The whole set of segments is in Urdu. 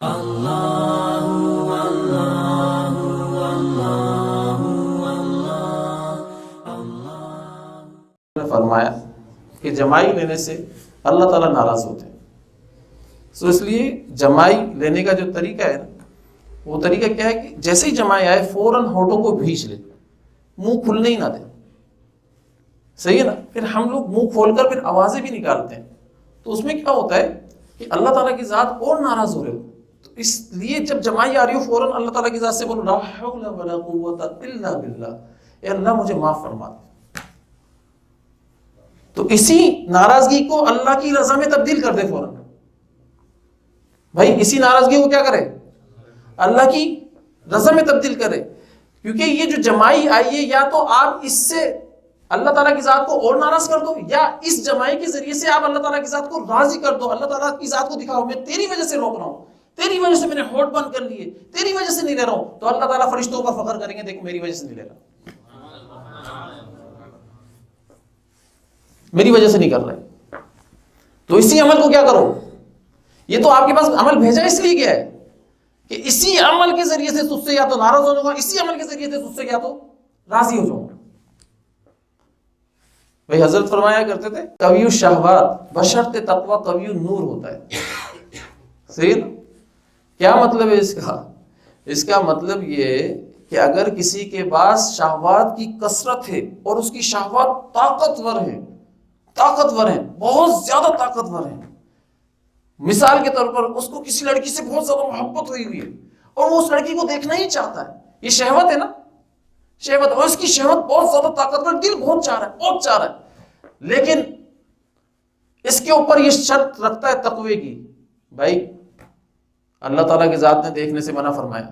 نے فرمایا کہ جمائی لینے سے اللہ تعالیٰ ناراض ہوتے ہیں. سو اس لیے جمائی لینے کا جو طریقہ ہے نا، وہ طریقہ کیا ہے کہ جیسے ہی جمائی آئے فوراً ہونٹوں کو بھینچ لے، منہ کھلنے ہی نہ دے. صحیح ہے نا؟ پھر ہم لوگ منہ کھول کر پھر آوازیں بھی نکالتے ہیں، تو اس میں کیا ہوتا ہے کہ اللہ تعالیٰ کی ذات اور ناراض ہو رہے ہو. تو اس لیے جب جمائی آ رہی ہو فوراً اللہ تعالیٰ کی ذات سے بولو لا حول ولا قوت الا باللہ، اے اللہ مجھے معاف فرما دے. تو اسی ناراضگی کو اللہ کی رضا میں تبدیل کر دے فوراً. بھائی اسی ناراضگی کو کیا کرے؟ اللہ کی رضا میں تبدیل کرے. کیونکہ یہ جو جمائی آئی ہے، یا تو آپ اس سے اللہ تعالیٰ کی ذات کو اور ناراض کر دو، یا اس جمائی کے ذریعے سے آپ اللہ تعالیٰ کی ذات کو راضی کر دو. اللہ تعالیٰ کی ذات کو دکھاؤ میں تیری وجہ سے روک رہا ہوں، تیری وجہ سے میں نے ہونٹ بند کر لیے، تیری وجہ سے نہیں لے رہا ہوں. تو اللہ تعالیٰ فرشتوں پر فخر کریں گے، دیکھو میری وجہ سے نہیں لے رہا، میری وجہ سے نہیں کر رہے. تو اسی عمل کو کیا کرو، یہ تو آپ کے پاس عمل بھیجا اس لیے کیا ہے کہ اسی عمل کے ذریعے سے تجھ سے یا تو ناراض ہو جاؤں گا، اسی عمل کے ذریعے سے تجھ سے یا تو راضی ہو جاؤں گا. بھائی حضرت فرمایا کرتے تھے قوی الشہوات بشرط تقوی قوی النور ہوتا ہے. صحیح نا؟ کیا مطلب ہے اس کا؟ اس کا مطلب یہ کہ اگر کسی کے پاس شہوات کی کثرت ہے اور اس کی شہوات طاقتور ہیں، بہت زیادہ طاقتور ہیں. مثال کے طور پر اس کو کسی لڑکی سے بہت زیادہ محبت ہوئی ہے اور وہ اس لڑکی کو دیکھنا ہی چاہتا ہے. یہ شہوت ہے نا، شہوت. اور اس کی شہوت بہت زیادہ طاقتور، دل بہت چاہ رہا ہے، لیکن اس کے اوپر یہ شرط رکھتا ہے تقوی کی. بھائی اللہ تعالیٰ کی ذات نے دیکھنے سے منع فرمایا،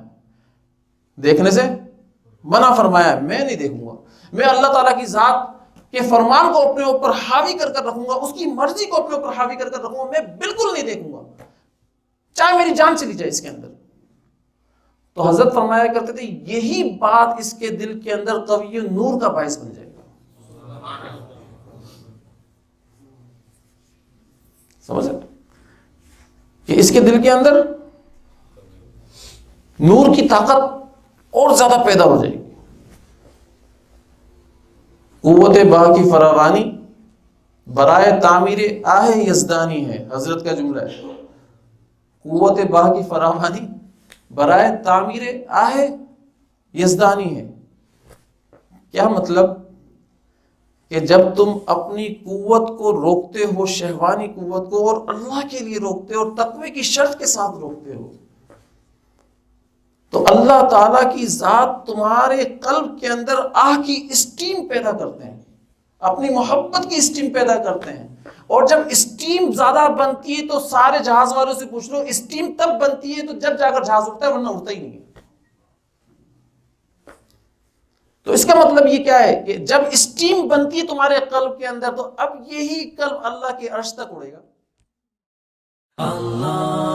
میں نہیں دیکھوں گا. میں اللہ تعالیٰ کی ذات کے فرمان کو اپنے اوپر حاوی کر رکھوں گا، اس کی مرضی کو اپنے اوپر حاوی کر رکھوں گا. میں بالکل نہیں دیکھوں گا، چاہے میری جان چلی جائے اس کے اندر. تو حضرت فرمایا کرتے تھے یہی بات اس کے دل کے اندر قوی نور کا باعث بن جائے گا. سمجھ کہ اس کے دل کے اندر نور کی طاقت اور زیادہ پیدا ہو جائے گی. قوت با کی فراوانی برائے تعمیر آہ یزدانی ہے. حضرت کا جملہ ہے، قوت با کی فراوانی برائے تعمیر آہ یزدانی ہے. کیا مطلب کہ جب تم اپنی قوت کو روکتے ہو، شہوانی قوت کو، اور اللہ کے لیے روکتے ہو اور تقوی کی شرط کے ساتھ روکتے ہو، تو اللہ تعالیٰ کی ذات تمہارے قلب کے اندر آہ کی اسٹیم پیدا کرتے ہیں، اپنی محبت کی اسٹیم پیدا کرتے ہیں. اور جب اسٹیم زیادہ بنتی ہے تو سارے جہاز والوں سے پوچھ لو، اسٹیم تب بنتی ہے تو جب جا کر جہاز اڑتا ہے، ورنہ اڑتا ہی نہیں ہے. تو اس کا مطلب یہ کیا ہے کہ جب اسٹیم بنتی ہے تمہارے قلب کے اندر، تو اب یہی قلب اللہ کے عرش تک اڑے گا. اللہ